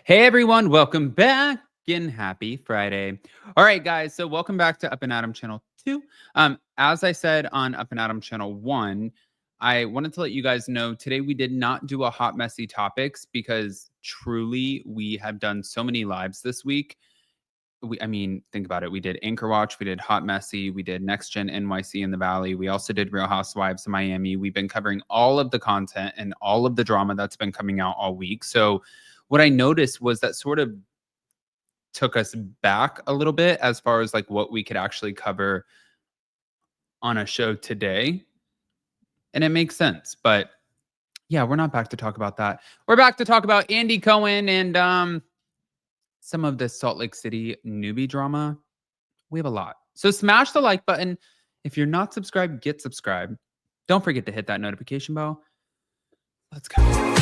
Hey everyone, welcome back and happy Friday. All right, guys, so welcome back to Up and Adam Channel 2. As I said on Up and Adam Channel 1, I wanted to let you guys know today we did not do a hot messy topics because truly we have done so many lives this week. Think about it. We did Anchor Watch, we did Hot Messy, we did Next Gen NYC in the Valley, we also did Real Housewives of Miami. We've been covering all of the content and all of the drama that's been coming out all week. So what I noticed was that sort of took us back a little bit as far as like what we could actually cover on a show today. And it makes sense. But yeah, we're not back to talk about that. We're back to talk about Andy Cohen and some of the Salt Lake City newbie drama. We have a lot. So smash the like button. If you're not subscribed, get subscribed. Don't forget to hit that notification bell. Let's go.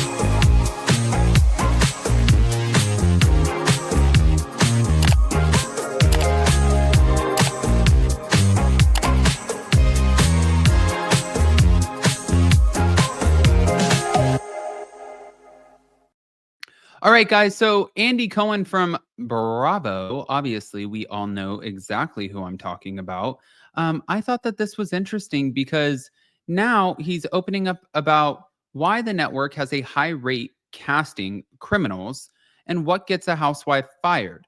All right, guys. So Andy Cohen from Bravo, obviously, we all know exactly who I'm talking about. I thought that this was interesting because now he's opening up about why the network has a high rate casting criminals and what gets a housewife fired.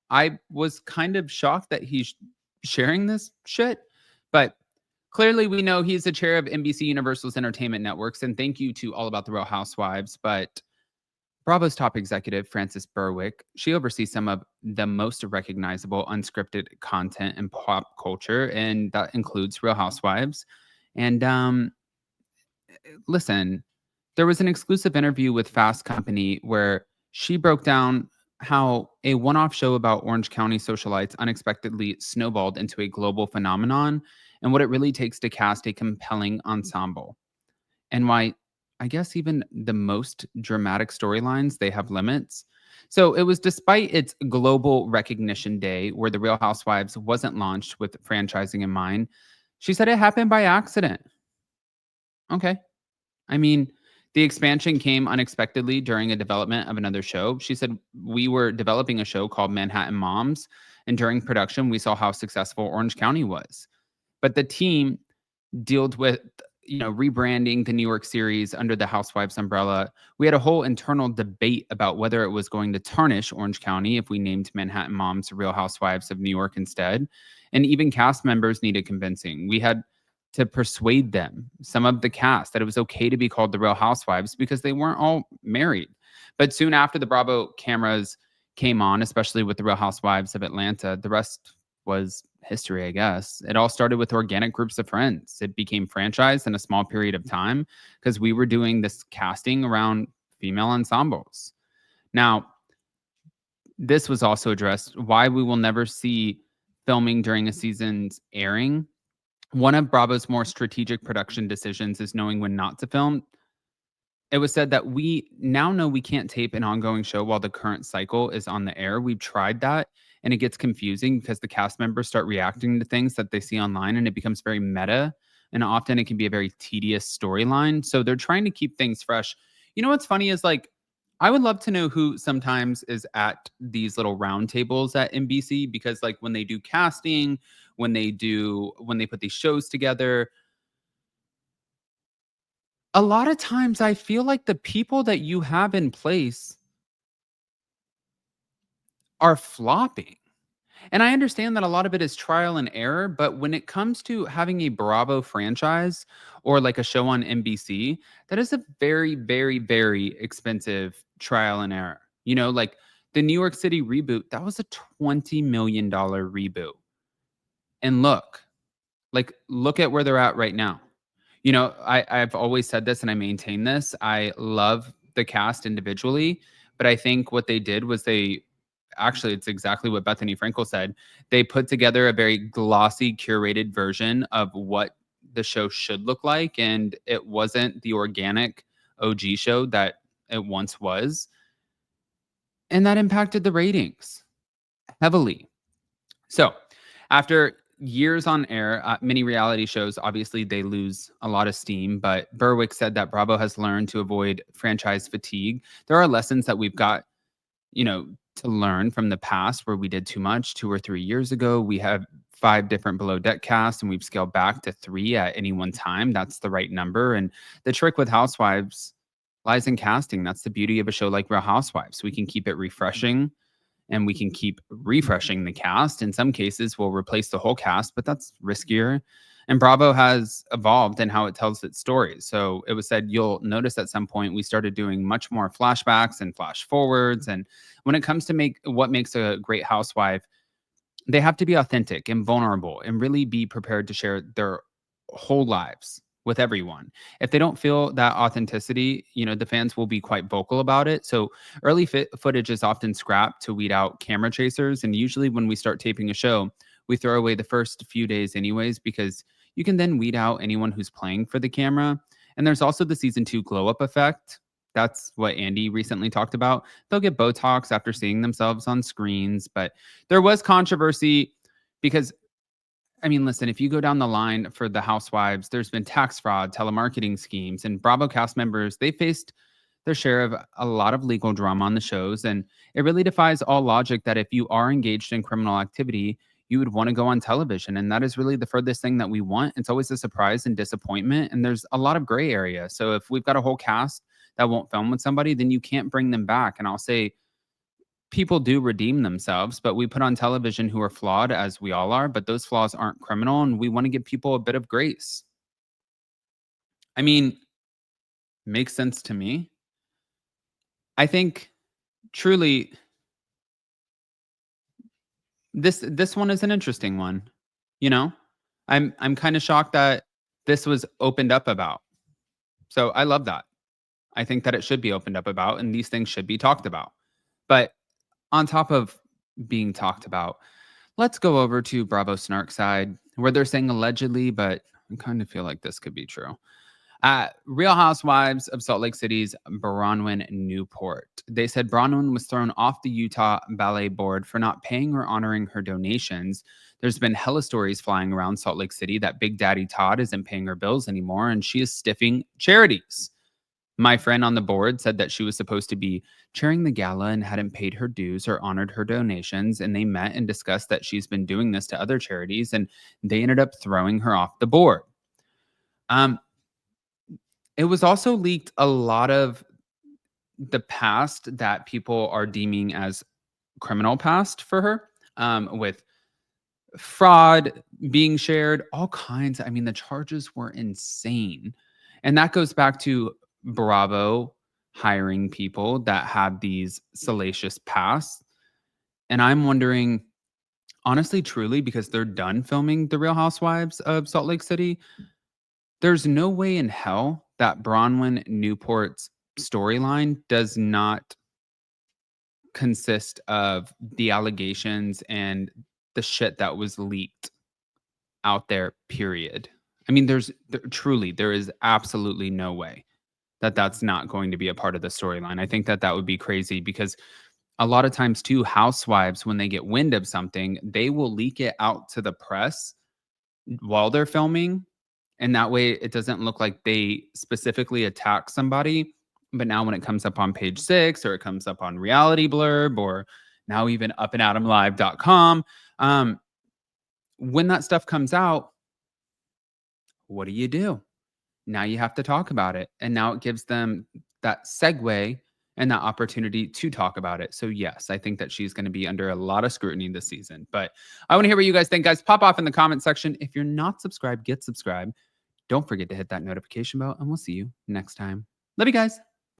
I was kind of shocked that he's sharing this shit, but clearly we know he's the chair of NBC Universal's Entertainment Networks. And thank you to All About the Real Housewives. But Bravo's top executive, Frances Berwick, she oversees some of the most recognizable unscripted content in pop culture, and that includes Real Housewives. And listen, there was an exclusive interview with Fast Company where she broke down how a one-off show about Orange County socialites unexpectedly snowballed into a global phenomenon and what it really takes to cast a compelling ensemble. And why I guess even the most dramatic storylines, they have limits. So it was despite its global recognition day where The Real Housewives wasn't launched with franchising in mind. She said it happened by accident. Okay. I mean, the expansion came unexpectedly during a development of another show. She said, we were developing a show called Manhattan Moms, and during production, we saw how successful Orange County was. But the team dealt with rebranding the New York series under the Housewives umbrella. We had a whole internal debate about whether it was going to tarnish Orange County if we named Manhattan Moms Real Housewives of New York instead. And even cast members needed convincing. We had to persuade them, some of the cast, that it was okay to be called the Real Housewives because they weren't all married. But soon after the Bravo cameras came on, especially with the Real Housewives of Atlanta, the rest was history, I guess. It all started with organic groups of friends. It became franchised in a small period of time because we were doing this casting around female ensembles. Now, this was also addressed why we will never see filming during a season's airing. One of Bravo's more strategic production decisions is knowing when not to film. It was said that we now know we can't tape an ongoing show while the current cycle is on the air. We've tried that, and it gets confusing because the cast members start reacting to things that they see online, and it becomes very meta, and often it can be a very tedious storyline. So they're trying to keep things fresh. You know what's funny is like, I would love to know who sometimes is at these little roundtables at NBC, because like when they do casting, when they put these shows together, a lot of times I feel like the people that you have in place are flopping. And I understand that a lot of it is trial and error, but when it comes to having a Bravo franchise or like a show on NBC, that is a very, very, very expensive trial and error. Like the New York City reboot, that was a $20 million reboot. And look at where they're at right now. I've always said this and I maintain this. I love the cast individually, but I think what they did was it's exactly what Bethany Frankel said. They put together a very glossy, curated version of what the show should look like. And it wasn't the organic OG show that it once was. And that impacted the ratings heavily. So after years on air, many reality shows, obviously they lose a lot of steam, but Berwick said that Bravo has learned to avoid franchise fatigue. There are lessons that we've got to learn from the past where we did too much 2 or 3 years ago. We have 5 different below deck casts, and we've scaled back to 3 at any one time. That's the right number, and the trick with Housewives lies in casting. That's the beauty of a show like Real Housewives. We can keep it refreshing, and we can keep refreshing the cast. In some cases, we'll replace the whole cast, but that's riskier. And Bravo has evolved in how it tells its stories. So it was said, you'll notice at some point we started doing much more flashbacks and flash forwards. And when it comes to make what makes a great housewife, they have to be authentic and vulnerable and really be prepared to share their whole lives with everyone. If they don't feel that authenticity, the fans will be quite vocal about it. So early footage is often scrapped to weed out camera chasers. And usually when we start taping a show, we throw away the first few days anyways, because you can then weed out anyone who's playing for the camera. And there's also the season 2 glow up effect. That's what Andy recently talked about. They'll get Botox after seeing themselves on screens, but there was controversy because, I mean, listen, if you go down the line for the Housewives, there's been tax fraud, telemarketing schemes, and Bravo cast members, they faced their share of a lot of legal drama on the shows. And it really defies all logic that if you are engaged in criminal activity, you would want to go on television. And that is really the furthest thing that we want. It's always a surprise and disappointment. And there's a lot of gray area. So if we've got a whole cast that won't film with somebody, then you can't bring them back. And I'll say, people do redeem themselves, but we put on television who are flawed, as we all are, but those flaws aren't criminal, and we want to give people a bit of grace. I mean, makes sense to me. I think truly this one is an interesting one. You know? I'm kind of shocked that this was opened up about. So I love that. I think that it should be opened up about, and these things should be talked about. But on top of being talked about, let's go over to Bravo Snark side, where they're saying allegedly, but I kind of feel like this could be true. Real Housewives of Salt Lake City's Bronwyn Newport. They said Bronwyn was thrown off the Utah Ballet Board for not paying or honoring her donations. There's been hella stories flying around Salt Lake City that Big Daddy Todd isn't paying her bills anymore, and she is stiffing charities. My friend on the board said that she was supposed to be chairing the gala and hadn't paid her dues or honored her donations, and they met and discussed that she's been doing this to other charities, and they ended up throwing her off the board. It was also leaked a lot of the past that people are deeming as criminal past for her, with fraud being shared, all kinds. I mean, the charges were insane. And that goes back to Bravo hiring people that have these salacious pasts. And I'm wondering, honestly, truly, because they're done filming The Real Housewives of Salt Lake City, there's no way in hell that Bronwyn Newport's storyline does not consist of the allegations and the shit that was leaked out there, period. I mean, truly, there is absolutely no way that that's not going to be a part of the storyline. I think that that would be crazy because a lot of times too, housewives, when they get wind of something, they will leak it out to the press while they're filming. And that way it doesn't look like they specifically attack somebody. But now when it comes up on page 6 or it comes up on Reality Blurb or now even upandadamlive.com, when that stuff comes out, what do? Now you have to talk about it. And now it gives them that segue and that opportunity to talk about it. So yes, I think that she's going to be under a lot of scrutiny this season. But I want to hear what you guys think, guys. Pop off in the comment section. If you're not subscribed, get subscribed. Don't forget to hit that notification bell, and we'll see you next time. Love you guys.